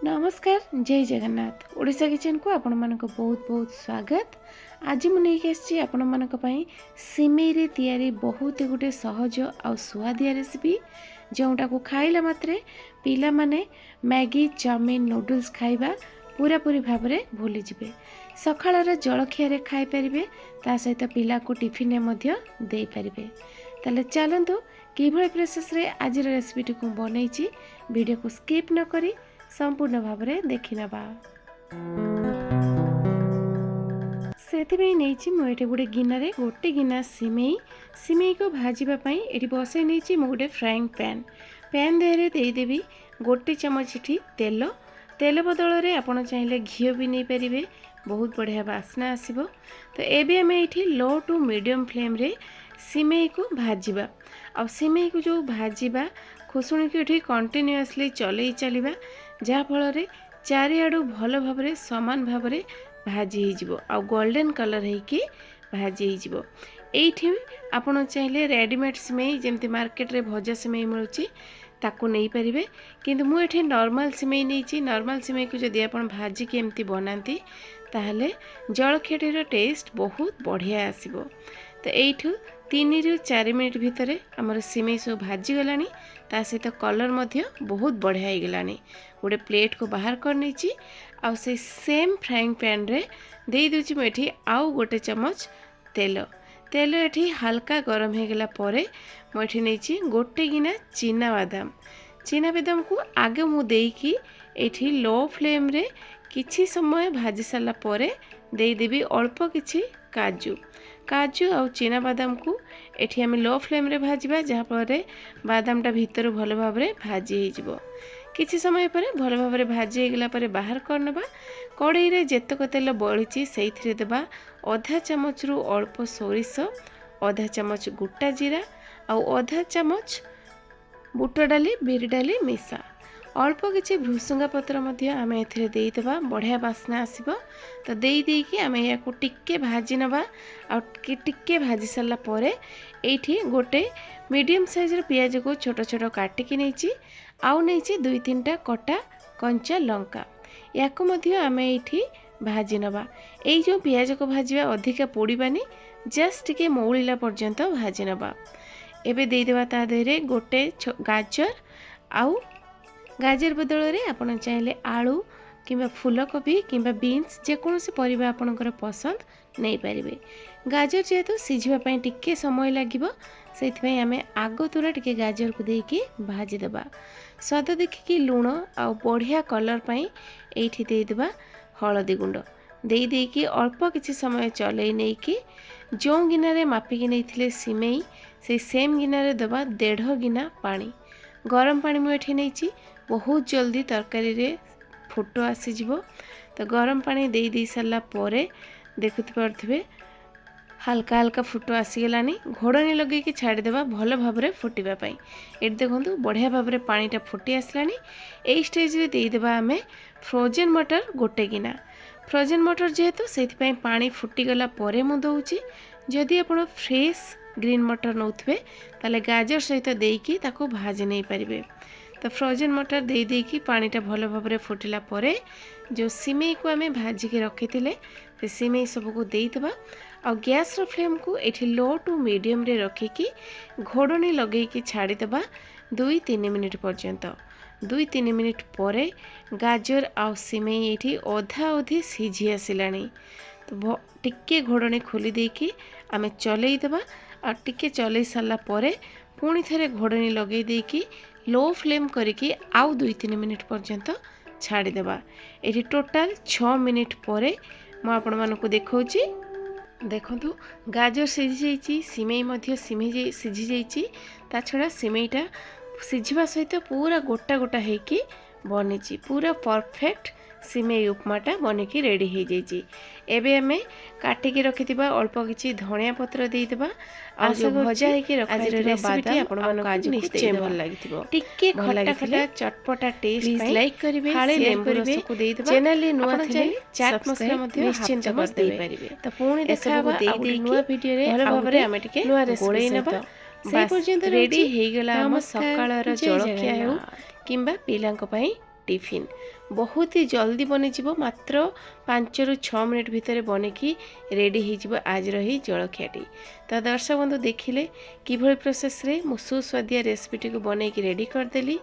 नमस्कार जय जगन्नाथ ओडिशा किचन को आपण मानक बहुत बहुत स्वागत। आज मुझे आपण मानक पई सिमेई रे तैयारी बहुत गोटे सहज और स्वादिया रेसिपी जोटा को खाइला मात्रे पिला माने मैगी चाउमिन नूडल्स खाइबा पूरा पूरी भाव में भूली जिवे। सकाळर जलखिया रे खाई परिबे, ता सहित पिला को टिफिन में मध्य दे परिबे। ताले चलंतु किभଳି प्रोसेस रे आज रेसिपी को बनैछि, वीडियो को स्किप न करी संपूर्ण भाव में देखी नवा। से मुझे गोटे गिनारे गोटे गिना सिमेई को भाजवाई ये बसई नहीं गोटे फ्राइंग पैन देहरे देदेवी गोटे चमच इठी तेल तेल बदल में आपड़ चाहिए घी भी नहीं पारे, बहुत बढ़िया बास्ना आसब। तो ये आम ये लो टू मीडियम फ्लेम रे सिमेई को भाजवा आ सिमेई को जो भाजवा खुशुणी को ये कंटिन्यूअसली चलई चलवा जहाँफल चारिआडू भल भाव सामान भाव भाजी हो गोल्डन कलर होगी भाजी हो। ये आपड़ चाहिए रेडीमेड सिमेई जमती मार्केट रे भजा सिमेई मिलूँ ताकू नहीं पारे, किंतु मुझे नॉर्मल सिमेई नहीं। नॉर्मल सिमेई को जदि आप भाजिकी एमती बनाती ताहले जलखियाटीर टेस्ट बहुत बढ़िया आसीबो। तो यू 3 ରୁ 4 मिनट भितर आमर सिमेई सब भाजी गलानी, ता सहित कलर मध्य बहुत बढ़िया हो गलानी। गोटे प्लेट को बाहर कर नहीं आ सेम फ्राइंग पैन रे दे दूची मुझे आउ गोटे चमच तेल तेल ये हल्का गरम हो गला परे मुझे नहीं गोटे गिना चीना बादाम को आगे मुझे ये लो फ्लेम रे किछि समय भाजी सारा परे देदेवी अल्प किछि काजू और चीना बादाम को एठी आम लो फ्लेम रे भाजवा, जहाँफल बादामटा भितर भल भाव में भाजी हो। किछि समय पर भल भाव में भाजी होगला पर बाहर करनबा। कड़ाई रे जेतक तेल बळिछि सेइथिरे देबा आधा चामच रु अल्प सोरिष, आधा चामच गोटा जीरा और आधा चामच बुट डाली बिरी डाली मिसा, अल्प किसी भृसुंगा पत्र आम एदेबा बढ़िया बास्ना आसब। तो देकी आम या टिके भाजी नवा टिके भाजी सारा पर ये गोटे मीडियम साइज पियाज को छोट छोट काटिकी नहीं आउ नहीं 2-3टा कटा कंचा लंका या आम ये भाजी नवा। यही जो पियाज को भाजवा अधिका पोड़ानी, जस्ट टिके मौलिला पर्यंत भाजी नवा। एबे देदेबा ता देहरे गोटे गाजर आउ गाजर बदल में आपड़ चाहिए आलू किंबा फूलकोबी किंबा बीन्स जेकोसी परिबा आपणकर पसंद नहीं पारे। गाजर जेहेतु सिझापी टिके समय लगे से आम आग तुरा टिके गाजर को देकी भाजीदेबा। स्वाद देखिकी लुण आ बढ़िया कलर पाई ये देदेबा हलदी गुंड देकी अल्प किसी समय चलई नहीं कि जो गिनारे मापिकी नहीं सिमेई से सेम गिनारे देबा 1.5 गिना पानी गरम पानी मुझे नहीं बहुत जल्दी तरकारी रे फुट आसीजिवो। तो गरम पानी दे सारा पर देखुवे हल्का हल्का फुट आसीगलानी, घोड़नी लगे कि छाड़देवा भल भाव में फुटापी। ये देखो बढ़िया भाव में पानीटा फुटी आसलानी। यही स्टेज रे देदेबा आमे फ्रोजेन मटर गोटे गिना। फ्रोजेन मटर जेहेतु से पानी फुटीगला पर मु दौची, जदि आप फ्रेश ग्रीन मटर नौथे ताले गाजर सहित देकी ताको भाजी नहीं पारे। तो फ्रोजेन मटर देकी पानीटा भल भाव में फुटिला परे जो सिमेई को आम भाजिकी रखी थे सिमेई सबको देदेबा और गैस रो फ्लेम को ये लो टू मीडियम रे रखिकी घोड़नी लगे छाड़ीदेबा 2-3 मिनिट पर्यंत। 2-3 मिनिट पर गाजर आ सिमेई ये अधा अधी सीझी आसलानी। तो टिके घोड़नी खोली देकी आम चलईदेबा और टिके चलई सारा पर पुणी थे घोड़नी लगे देकी लो फ्लेम करिकी आउ 2-3 मिनिट पर्यंत छाड़ीदेबा। ये टोटाल 6 मिनिट पर मुझे देखौची। देखंतु गाजर सीझी जाइए, सिमेई सीझी जाइए, ता छड़ा सिमेईटा सीझा सहित पूरा गोटा गोटा होगी बनी पूरा परफेक्ट सिमेई उपमाटा बनिकी रेडी हो जाइए। एबे आमे काटिकी रखिथिबा अल्प किछि धनिया पत्र देदेबा आ जो भजा होइकी रखाइथिबा बादाम आपण मानको निश्चय भल लागिथिबो। टिके खट्टा खट्टा चटपटा टेस्ट पाई लाइक करिवे, शेयर करिवे, चैनल नुआ थिले चाट मसला मध्ये निश्चिंत कर दे परिबे। त पुणी देखाबा आ नुआ वीडियो रे भल भाबरे आमे टिके गोळेइ नेबा। से पर्यंत रेडी हे गेला हम सकाळर जलखिया हेउ किंबा पिलांक पई टिफिन बहुत ही जल्दी बनीजिव मात्र 5 ରୁ 6 मिनिट भितर बनिकी रेडी हो आज ही जलखियाटी। तो दर्शक बंधु देखिले किभଳି प्रोसेस रे मु सुस्वादिया रेसिपीटी को बनैकी रेडी करदेली।